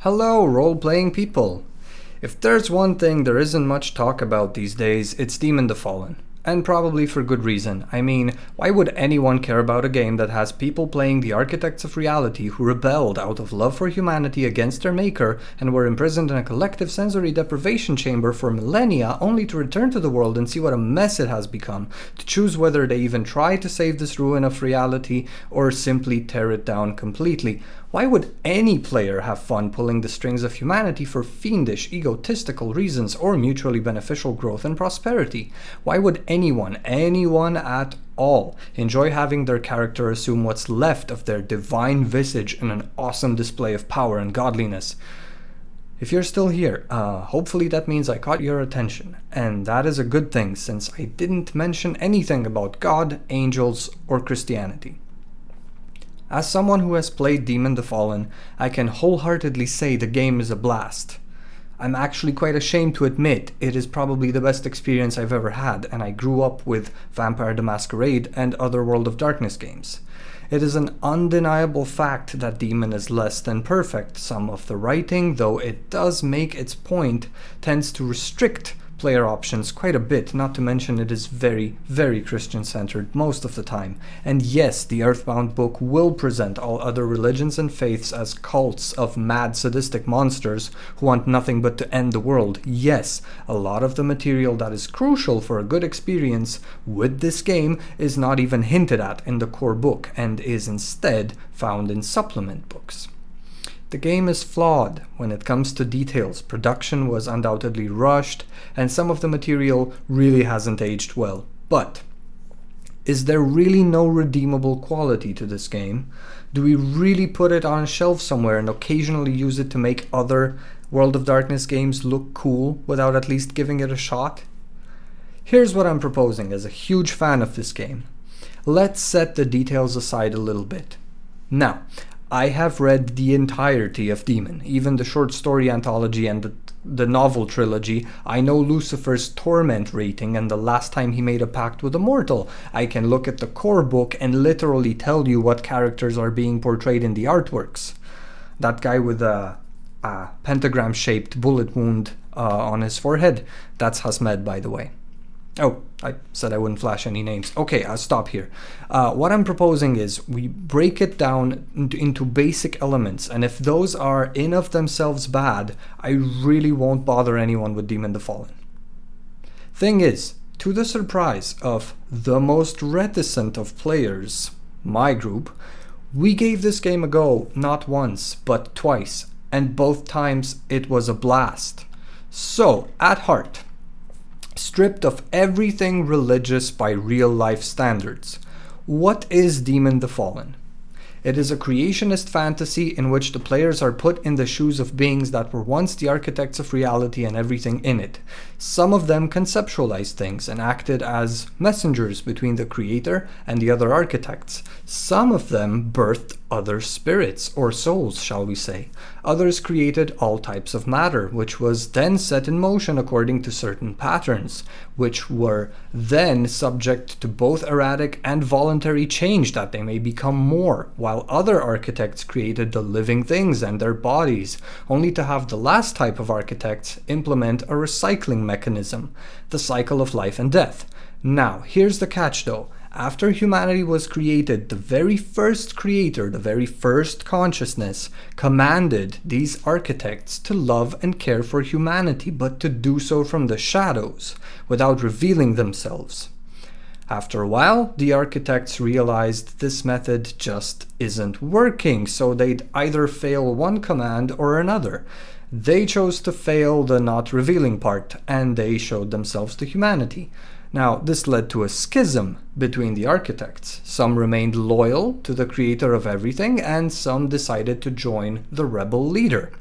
Hello, role-playing people! If there's one thing there isn't much talk about these days, it's Demon the Fallen. And probably for good reason. I mean, why would anyone care about a game that has people playing the architects of reality who rebelled out of love for humanity against their maker and were imprisoned in a collective sensory deprivation chamber for millennia only to return to the world and see what a mess it has become, to choose whether they even try to save this ruin of reality or simply tear it down completely? Why would any player have fun pulling the strings of humanity for fiendish, egotistical reasons or mutually beneficial growth and prosperity? Why would anyone at all, enjoy having their character assume what's left of their divine visage in an awesome display of power and godliness? If you're still here, hopefully that means I caught your attention, and that is a good thing since I didn't mention anything about God, angels, or Christianity. As someone who has played Demon the Fallen, I can wholeheartedly say the game is a blast. I'm actually quite ashamed to admit it is probably the best experience I've ever had, and I grew up with Vampire the Masquerade and other World of Darkness games. It is an undeniable fact that Demon is less than perfect. Some of the writing, though it does make its point, tends to restrict player options quite a bit, not to mention it is very, very Christian-centered most of the time. And yes, the Earthbound book will present all other religions and faiths as cults of mad sadistic monsters who want nothing but to end the world. Yes, a lot of the material that is crucial for a good experience with this game is not even hinted at in the core book and is instead found in supplement books. The game is flawed when it comes to details. Production was undoubtedly rushed, and some of the material really hasn't aged well. But is there really no redeemable quality to this game? Do we really put it on a shelf somewhere and occasionally use it to make other World of Darkness games look cool without at least giving it a shot? Here's what I'm proposing as a huge fan of this game. Let's set the details aside a little bit. Now, I have read the entirety of Demon, even the short story anthology and the novel trilogy. I know Lucifer's torment rating and the last time he made a pact with a mortal. I can look at the core book and literally tell you what characters are being portrayed in the artworks. That guy with a pentagram-shaped bullet wound on his forehead, that's Hasmed, by the way. Oh, I said I wouldn't flash any names. Okay, I'll stop here. What I'm proposing is we break it down into basic elements, and if those are in of themselves bad, I really won't bother anyone with Demon the Fallen. Thing is, to the surprise of the most reticent of players, my group, we gave this game a go not once, but twice, and both times it was a blast. So, at heart, stripped of everything religious by real-life standards, what is Demon the Fallen? It is a creationist fantasy in which the players are put in the shoes of beings that were once the architects of reality and everything in it. Some of them conceptualized things and acted as messengers between the creator and the other architects. Some of them birthed other spirits, or souls, shall we say. Others created all types of matter, which was then set in motion according to certain patterns, which were then subject to both erratic and voluntary change that they may become more, while other architects created the living things and their bodies, only to have the last type of architects implement a recycling mechanism, the cycle of life and death. Now, here's the catch though. After humanity was created, the very first creator, the very first consciousness, commanded these architects to love and care for humanity, but to do so from the shadows, without revealing themselves. After a while, the architects realized this method just isn't working, so they'd either fail one command or another. They chose to fail the not revealing part, and they showed themselves to humanity. Now, this led to a schism between the architects. Some remained loyal to the creator of everything, and some decided to join the rebel leader.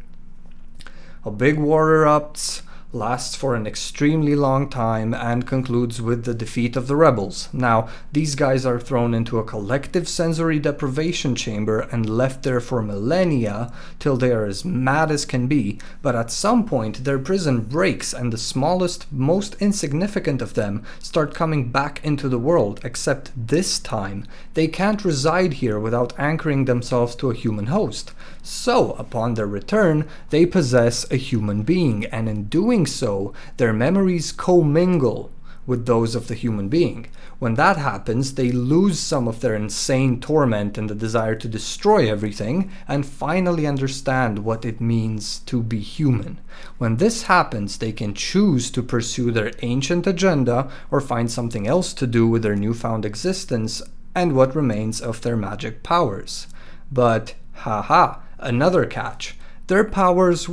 A big war erupts, lasts for an extremely long time and concludes with the defeat of the rebels. Now, these guys are thrown into a collective sensory deprivation chamber and left there for millennia till they are as mad as can be, but at some point their prison breaks and the smallest, most insignificant of them start coming back into the world, except this time they can't reside here without anchoring themselves to a human host. So, upon their return, they possess a human being, and in doing so, their memories commingle with those of the human being. When that happens, they lose some of their insane torment and the desire to destroy everything, and finally understand what it means to be human. When this happens, they can choose to pursue their ancient agenda or find something else to do with their newfound existence and what remains of their magic powers. But, haha, another catch. Their powers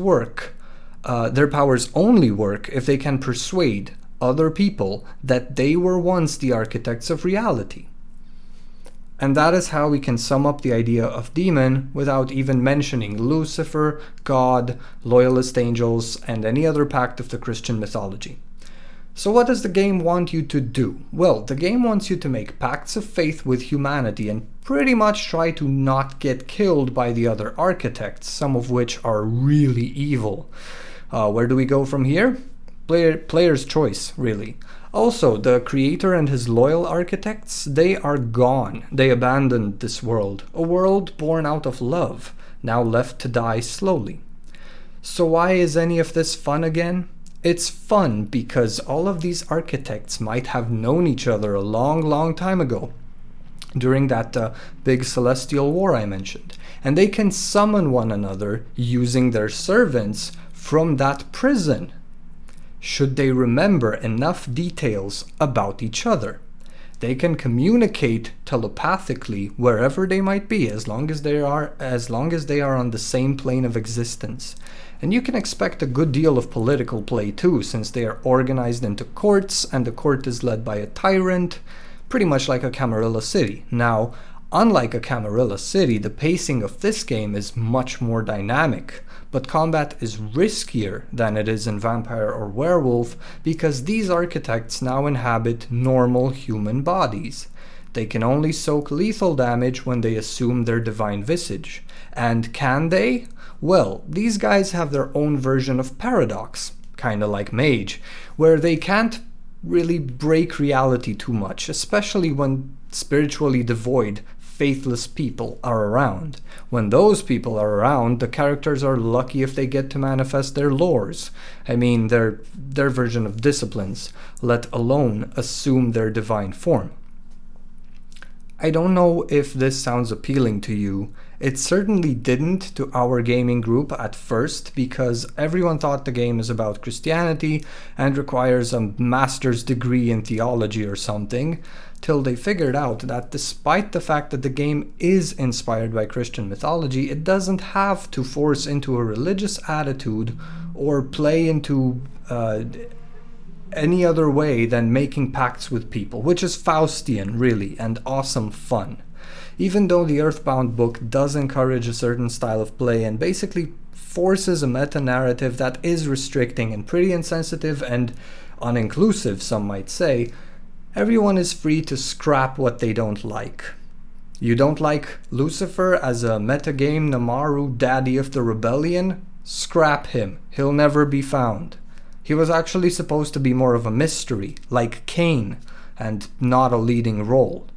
only work if they can persuade other people that they were once the architects of reality. And that is how we can sum up the idea of demon without even mentioning Lucifer, God, loyalist angels, and any other pact of the Christian mythology. So what does the game want you to do? Well, the game wants you to make pacts of faith with humanity and pretty much try to not get killed by the other architects, some of which are really evil. Where do we go from here? Player's choice, really. Also, the creator and his loyal architects, they are gone. They abandoned this world, a world born out of love, now left to die slowly. So why is any of this fun again? It's fun because all of these architects might have known each other a long time ago, during that big celestial war I mentioned, and they can summon one another using their servants from that prison, should they remember enough details about each other. They can communicate telepathically wherever they might be, as long as they are on the same plane of existence. And you can expect a good deal of political play too, since they are organized into courts, and the court is led by a tyrant, pretty much like a Camarilla city. Now, unlike a Camarilla city, the pacing of this game is much more dynamic, but combat is riskier than it is in Vampire or Werewolf because these architects now inhabit normal human bodies. They can only soak lethal damage when they assume their divine visage. And can they? Well, these guys have their own version of paradox, kinda like Mage, where they can't really break reality too much, especially when spiritually devoid, faithless people are around. When those people are around, the characters are lucky if they get to manifest their lores. I mean, their version of disciplines, let alone assume their divine form. I don't know if this sounds appealing to you. It certainly didn't to our gaming group at first, because everyone thought the game is about Christianity and requires a master's degree in theology or something, till they figured out that despite the fact that the game is inspired by Christian mythology, it doesn't have to force into a religious attitude or play into any other way than making pacts with people, which is Faustian, really, and awesome fun. Even though the Earthbound book does encourage a certain style of play and basically forces a meta-narrative that is restricting and pretty insensitive and uninclusive, some might say, everyone is free to scrap what they don't like. You don't like Lucifer as a metagame Namaru daddy of the rebellion? Scrap him. He'll never be found. He was actually supposed to be more of a mystery, like Cain, and not a leading role.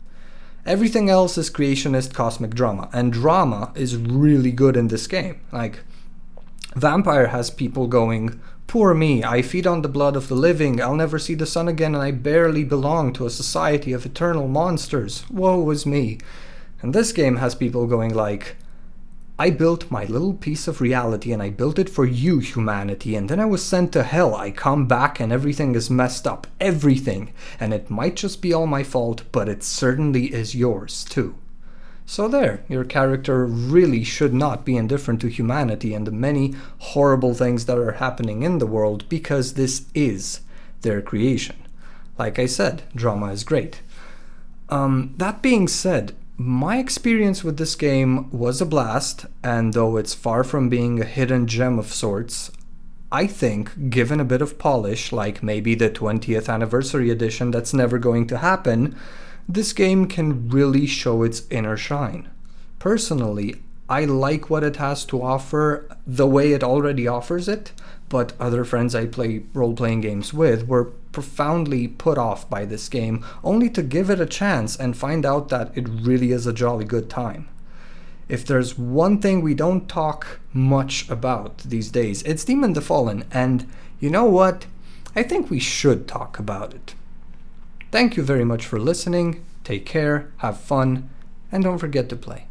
Everything else is creationist cosmic drama, and drama is really good in this game. Like, Vampire has people going, "Poor me, I feed on the blood of the living, I'll never see the sun again, and I barely belong to a society of eternal monsters. Woe is me." And this game has people going like, "I built my little piece of reality and I built it for you, humanity, and then I was sent to hell. I come back and everything is messed up. Everything. And it might just be all my fault, but it certainly is yours too." So there, your character really should not be indifferent to humanity and the many horrible things that are happening in the world, because this is their creation. Like I said, drama is great. That being said, my experience with this game was a blast, and though it's far from being a hidden gem of sorts, I think, given a bit of polish, like maybe the 20th anniversary edition that's never going to happen, this game can really show its inner shine. Personally, I like what it has to offer the way it already offers it, but other friends I play role-playing games with were profoundly put off by this game, only to give it a chance and find out that it really is a jolly good time. If there's one thing we don't talk much about these days, it's Demon the Fallen, and you know what? I think we should talk about it. Thank you very much for listening, take care, have fun, and don't forget to play.